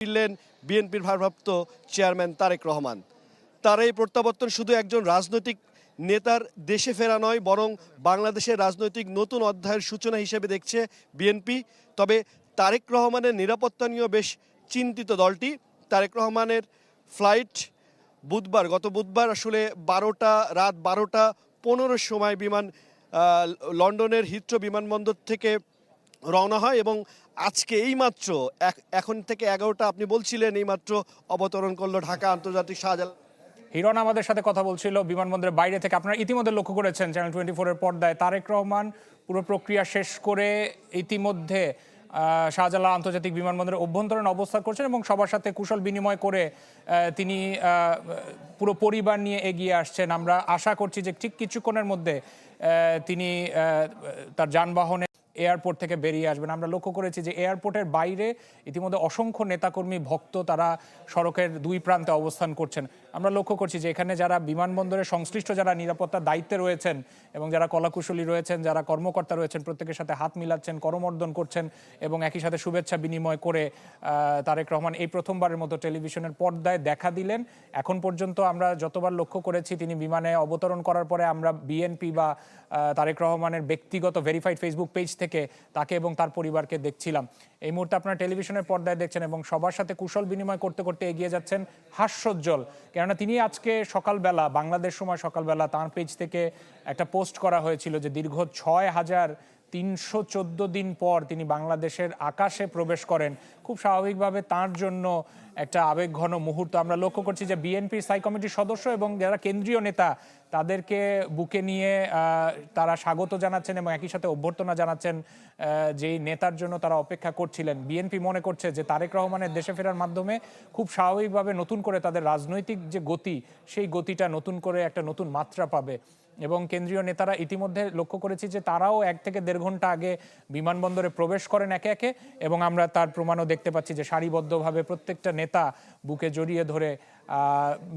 ফিরলেন বিএনপির ভারপ্রাপ্ত চেয়ারম্যান তারেক রহমান। তার এই প্রত্যাবর্তন শুধু একজন রাজনৈতিক নেতার দেশে ফেরা নয়, বরং বাংলাদেশের রাজনৈতিক নতুন অধ্যায়ের সূচনা হিসেবে দেখছে বিএনপি। তবে তারেক রহমানের নিরাপত্তা নিয়েও বেশ চিন্তিত দলটি। তারেক রহমানের ফ্লাইট গত বুধবার আসলে রাত 12টা 15 সময় লন্ডনের হিথ্রো বিমানবন্দর থেকে রওনা হয় এবং আজকে এইমাত্র এখন থেকে 11টা আপনি বলছিলেন এইমাত্র অবতরণ করলো ঢাকা আন্তর্জাতিক শাহজালাল। হিরণ আমাদের সাথে কথা বলছিল বিমানবন্দরের বাইরে থেকে। আপনারা ইতিমধ্যে লক্ষ্য করেছেন চ্যানেল 24-এর পর্দায় তারেক রহমান পুরো প্রক্রিয়া শেষ করে ইতিমধ্যে শাহজালাল আন্তর্জাতিক বিমানবন্দরের অভ্যন্তরীণ অবস্থান করছেন এবং সবার সাথে কুশল বিনিময় করে তিনি পুরো পরিবার নিয়ে এগিয়ে আসছেন। আমরা আশা করছি যে ঠিক কিছুক্ষণের মধ্যে তিনি তার যানবাহনে এয়ারপোর্ট থেকে বেরিয়ে আসবেন। আমরা লক্ষ্য করেছি যে এয়ারপোর্টের বাইরে ইতিমধ্যে অসংখ্য নেতাকর্মী ভক্ত তারা সড়কের দুই প্রান্তে অবস্থান করছেন। আমরা লক্ষ্য করছি যে এখানে যারা বিমানবন্দরের সংশ্লিষ্ট যারা নিরাপত্তার দায়িত্বে রয়েছেন এবং যারা কলাকুশলী রয়েছেন, যারা কর্মকর্তা রয়েছেন, প্রত্যেকের সাথে হাত মিলাচ্ছেন, করমর্দন করছেন এবং একই সাথে শুভেচ্ছা বিনিময় করে তারেক রহমান এই প্রথমবারের মতো টেলিভিশনের পর্দায় দেখা দিলেন। এখন পর্যন্ত আমরা যতবার লক্ষ্য করেছি তিনি বিমানে অবতরণ করার পরে আমরা বিএনপি বা তারেক রহমানের ব্যক্তিগত ভেরিফাইড ফেসবুক পেজ থেকে তাকে এবং তার পরিবারকে দেখছিলাম। এই মুহূর্তে আপনারা টেলিভিশনের পর্দায় দেখছেন এবং সবার সাথে কুশল বিনিময় করতে করতে এগিয়ে যাচ্ছেন হাস্যোজ্জ্বল। কেননা তিনি আজকে সকালবেলা, বাংলাদেশ সময় সকালবেলা তাঁর পেজ থেকে একটা পোস্ট করা হয়েছিল যে দীর্ঘ 6,314 দিন পর তিনি বাংলাদেশের আকাশে প্রবেশ করেন। খুব স্বাভাবিকভাবে তার জন্য একটা আবেগঘন মুহূর্ত। আমরা লক্ষ্য করছি যে বিএনপির স্থায়ী কমিটির সদস্য এবং যারা কেন্দ্রীয় নেতা তাদেরকে বুকে নিয়ে তারা স্বাগত জানাচ্ছেন এবং একই সাথে অভ্যর্থনা জানাচ্ছেন যেই নেতার জন্য তারা অপেক্ষা করছিলেন। বিএনপি মনে করছে যে তারেক রহমানের দেশে ফেরার মাধ্যমে খুব স্বাভাবিকভাবে নতুন করে তাদের রাজনৈতিক যে গতি, সেই গতিটা নতুন করে একটা নতুন মাত্রা পাবে। এবং কেন্দ্রীয় নেতারা ইতিমধ্যে লক্ষ্য করেছি যে তারাও 1 থেকে 1.5 ঘন্টা আগে বিমানবন্দরে প্রবেশ করেন একে একে এবং আমরা তার প্রমাণও দেখতে পাচ্ছি যে সারিবদ্ধভাবে প্রত্যেকটা নেতা বুকে জড়িয়ে ধরে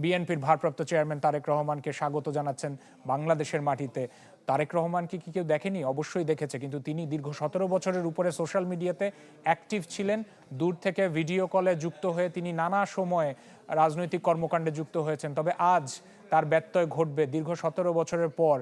বিএনপির ভারপ্রাপ্ত চেয়ারম্যান তারেক রহমানকে স্বাগত জানাচ্ছেন বাংলাদেশের মাটিতে। তারেক রহমানকে কি কেউ দেখেনি? অবশ্যই দেখেছে, কিন্তু তিনি দীর্ঘ 17 বছরের উপরে সোশ্যাল মিডিয়াতে অ্যাক্টিভ ছিলেন। দূর থেকে ভিডিও কলে যুক্ত হয়ে তিনি নানা সময়ে রাজনৈতিক কর্মকাণ্ডে যুক্ত হয়েছেন। তবে আজ তার ব্যত্যয় ঘটবে দীর্ঘ 17 বছরের পর।